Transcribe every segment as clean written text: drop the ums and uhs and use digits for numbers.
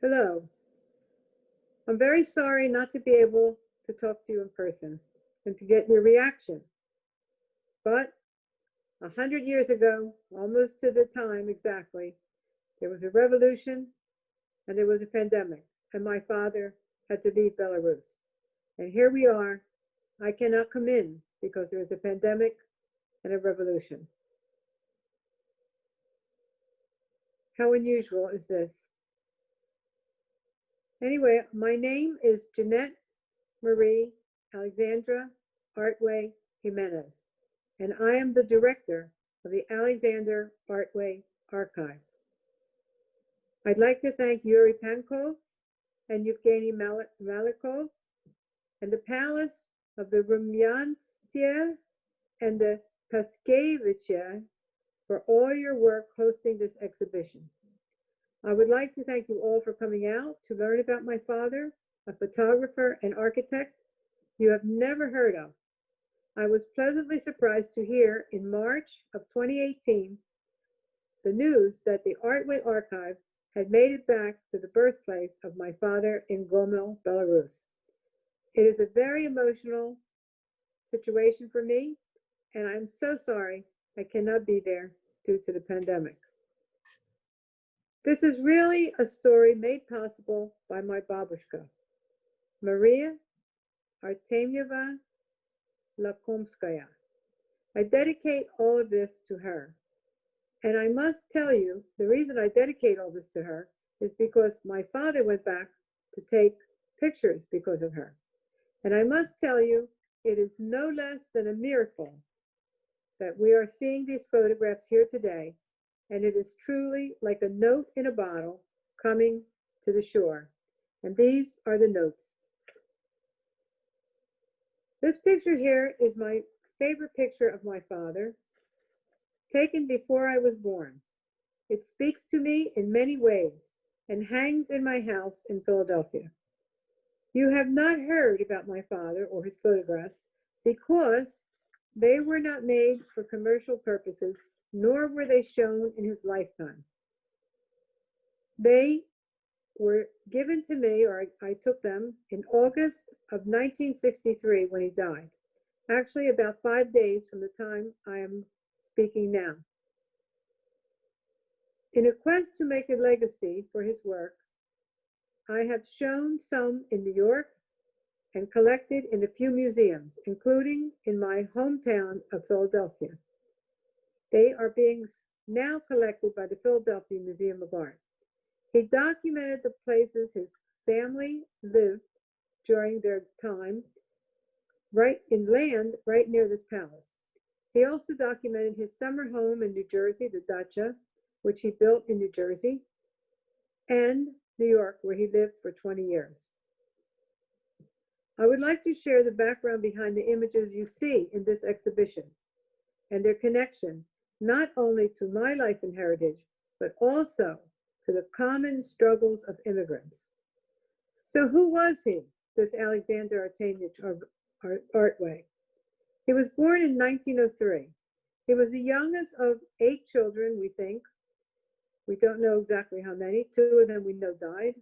Hello. I'm very sorry not to be able to talk to you in person and to get your reaction. But 100 years ago, almost to the time exactly, there was a revolution and there was a pandemic, and my father had to leave Belarus. And here we are. I cannot come in because there is a pandemic and a revolution. How unusual is this? Anyway, my name is Jeanette Marie Alexandra Artway Jimenez, and I am the director of the Alexander Artway Archive. I'd like to thank Yuri Pankov and Yevgeny Malikov and the Palace of the Rumyantsya and the Paskevitcha for all your work hosting this exhibition. I would like to thank you all for coming out to learn about my father, a photographer and architect you have never heard of. I was pleasantly surprised to hear in March of 2018 the news that the Artway Archive had made it back to the birthplace of my father in Gomel, Belarus. It is a very emotional situation for me, and I'm so sorry I cannot be there due to the pandemic. This is really a story made possible by my babushka, Maria Artemyeva Lakomskaya. I dedicate all of this to her. And I must tell you, the reason I dedicate all this to her is because my father went back to take pictures because of her. And I must tell you, it is no less than a miracle that we are seeing these photographs here today. And it is truly like a note in a bottle coming to the shore. And these are the notes. This picture here is my favorite picture of my father, taken before I was born. It speaks to me in many ways and hangs in my house in Philadelphia. You have not heard about my father or his photographs because they were not made for commercial purposes, nor were they shown in his lifetime. They were given to me, or I took them, in August of 1963 when he died. Actually, about 5 days from the time I am speaking now. In a quest to make a legacy for his work, I have shown some in New York and collected in a few museums, including in my hometown of Philadelphia. They are being now collected by the Philadelphia Museum of Art. He documented the places his family lived during their time, right in land right near this palace. He also documented his summer home in New Jersey, the dacha, which he built in New Jersey, and New York, where he lived for 20 years. I would like to share the background behind the images you see in this exhibition and their connection not only to my life and heritage, but also to the common struggles of immigrants. So who was he, this Alexander Artway? He was born in 1903. He was the youngest of 8 children, we think. We don't know exactly how many. 2 of them we know died.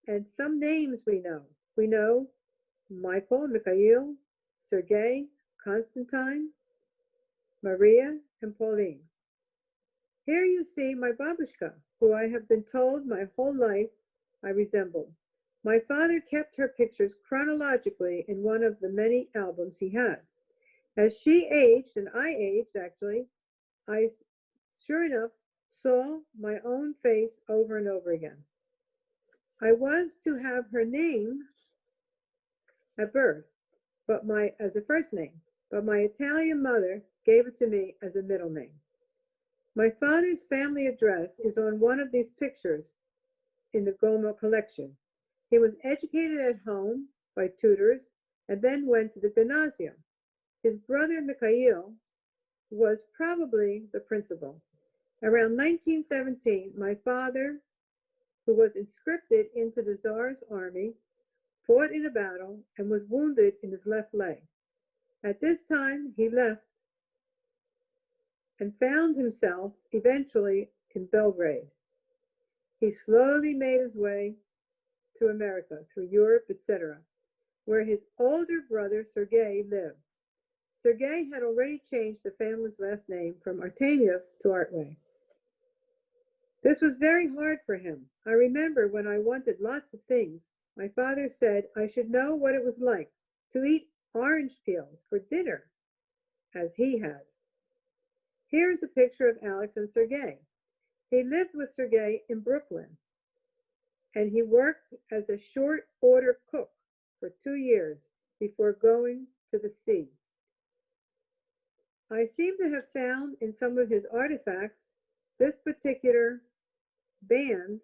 And some names we know. We know Michael, Mikhail, Sergei, Konstantin, Maria, and Pauline. Here you see my babushka, who I have been told my whole life I resembled. My father kept her pictures chronologically in one of the many albums he had. As she aged, and I aged actually, I sure enough saw my own face over and over again. I was to have her name at birth, as a first name, but my Italian mother gave it to me as a middle name. My father's family address is on one of these pictures in the Gomel collection. He was educated at home by tutors and then went to the gymnasium. His brother Mikhail was probably the principal. Around 1917, my father, who was conscripted into the Tsar's army, fought in a battle and was wounded in his left leg. At this time, he left and found himself eventually in Belgrade. He slowly made his way to America, through Europe, etc., where his older brother Sergei lived. Sergei had already changed the family's last name from Artemiev to Artway. This was very hard for him. I remember when I wanted lots of things, my father said I should know what it was like to eat orange peels for dinner, as he had. Here's a picture of Alex and Sergei. He lived with Sergei in Brooklyn, and he worked as a short order cook for 2 years before going to the sea. I seem to have found in some of his artifacts this particular band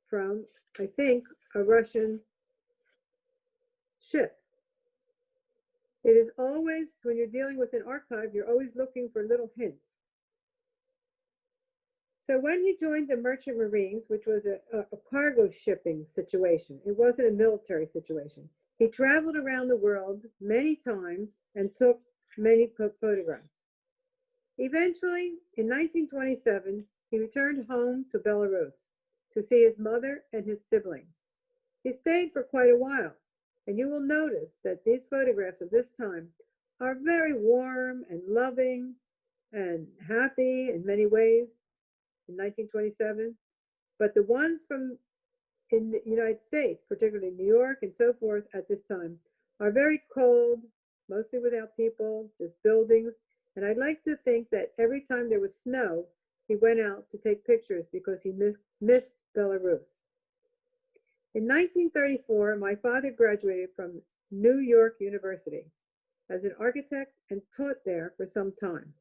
from, I think, a Russian ship. It is always, when you're dealing with an archive, you're always looking for little hints. So when he joined the Merchant Marines, which was a cargo shipping situation, it wasn't a military situation, he traveled around the world many times and took many photographs. Eventually, in 1927, he returned home to Belarus to see his mother and his siblings. He stayed for quite a while, and you will notice that these photographs of this time are very warm and loving and happy in many ways in 1927. But the ones from in the United States, particularly New York and so forth at this time, are very cold, mostly without people, just buildings. And I'd like to think that every time there was snow, he went out to take pictures because he missed Belarus. In 1934, my father graduated from New York University as an architect and taught there for some time.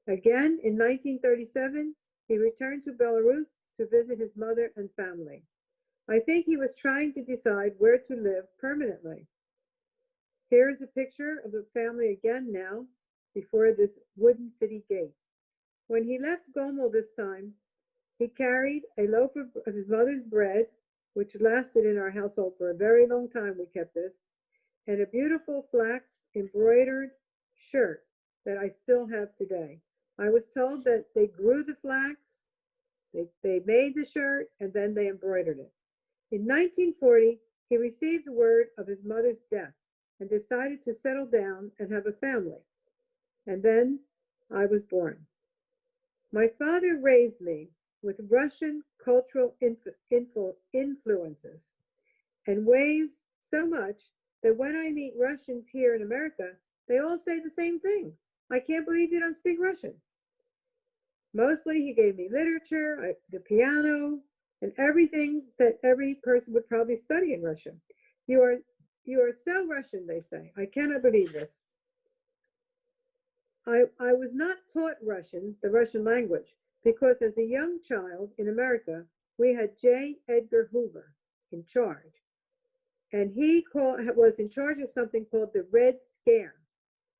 Again, in 1937, he returned to Belarus to visit his mother and family. I think he was trying to decide where to live permanently. Here is a picture of the family again now, before this wooden city gate. When he left Gomel this time, he carried a loaf of his mother's bread, which lasted in our household for a very long time. We kept this, and a beautiful flax embroidered shirt that I still have today. I was told that they grew the flax, they made the shirt, and then they embroidered it. In 1940, he received word of his mother's death and decided to settle down and have a family. And then I was born. My father raised me with Russian cultural influences and ways so much that when I meet Russians here in America, they all say the same thing. I can't believe you don't speak Russian. Mostly he gave me literature, the piano, and everything that every person would probably study in Russia. You are so Russian, they say. I cannot believe this. I was not taught Russian, the Russian language, because as a young child in America, we had J. Edgar Hoover in charge. And he was in charge of something called the Red Scare.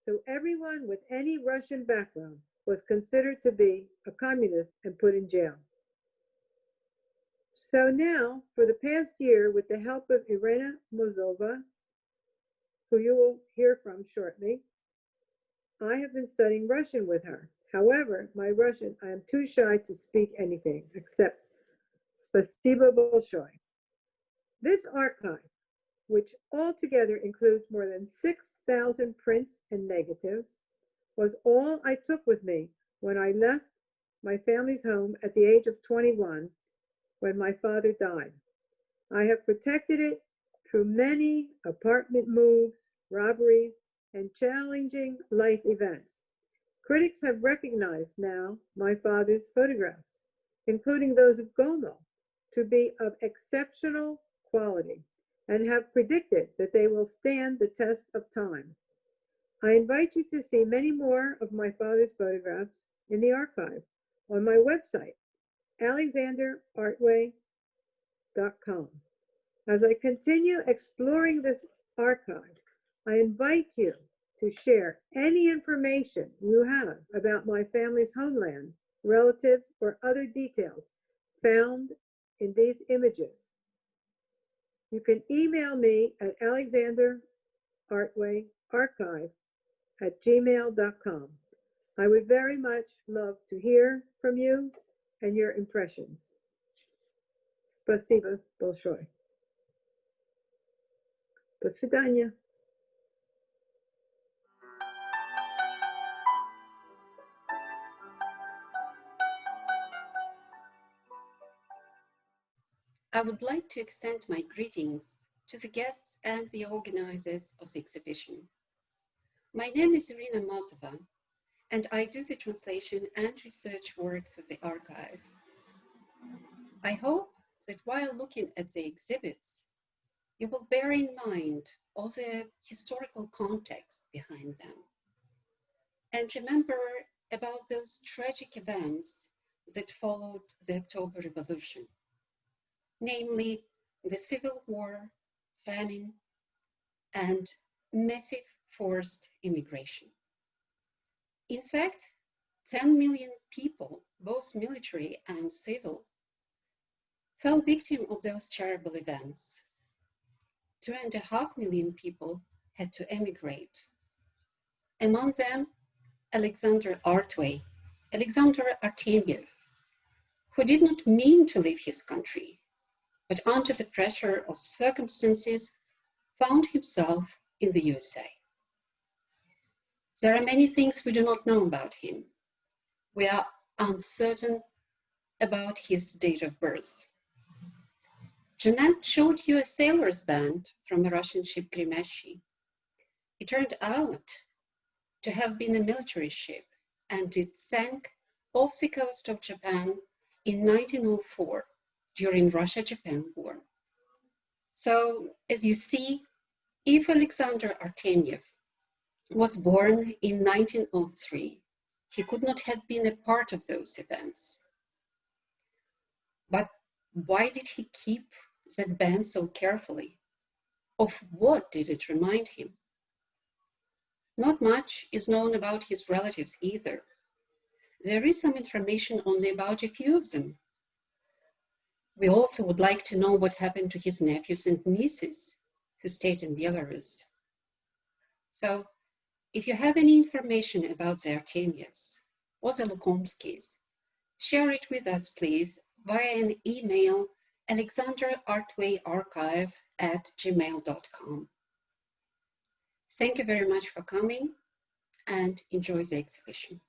So everyone with any Russian background was considered to be a communist and put in jail. So now, for the past year, with the help of Irina Mozova, who you will hear from shortly, I have been studying Russian with her. However, my Russian, I am too shy to speak anything except Spasibo Bolshoi. This archive, which altogether includes more than 6,000 prints and negatives, was all I took with me when I left my family's home at the age of 21 when my father died. I have protected it through many apartment moves, robberies, and challenging life events. Critics have recognized now my father's photographs, including those of Gomel, to be of exceptional quality and have predicted that they will stand the test of time. I invite you to see many more of my father's photographs in the archive on my website, alexanderartway.com. As I continue exploring this archive, I invite you to share any information you have about my family's homeland, relatives, or other details found in these images. You can email me at alexanderartwayarchive@gmail.com. I would very much love to hear from you and your impressions. Спасибо большое. До свидания. I would like to extend my greetings to the guests and the organizers of the exhibition. My name is Irina Mozova, and I do the translation and research work for the archive. I hope that while looking at the exhibits, you will bear in mind all the historical context behind them, and remember about those tragic events that followed the October Revolution, namely the Civil War, famine, and massive forced immigration. In fact, 10 million people, both military and civil, fell victim of those terrible events. 2.5 million people had to emigrate. Among them, Alexander Artway, Alexander Artemyev, who did not mean to leave his country, but under the pressure of circumstances, found himself in the USA. There are many things we do not know about him. We are uncertain about his date of birth. Jeanette showed you a sailor's band from a Russian ship Grimeshi. It turned out to have been a military ship, and it sank off the coast of Japan in 1904 during Russia-Japan War. So, as you see, if Alexander Artemyev was born in 1903, he could not have been a part of those events. But why did he keep that band so carefully? Of what did it remind him? Not much is known about his relatives either. There is some information only about a few of them. We also would like to know what happened to his nephews and nieces who stayed in Belarus. So, if you have any information about the Artemyevs or the Lukomskis, share it with us, please, via an email, alexanderartwayarchive@gmail.com. Thank you very much for coming, and enjoy the exhibition.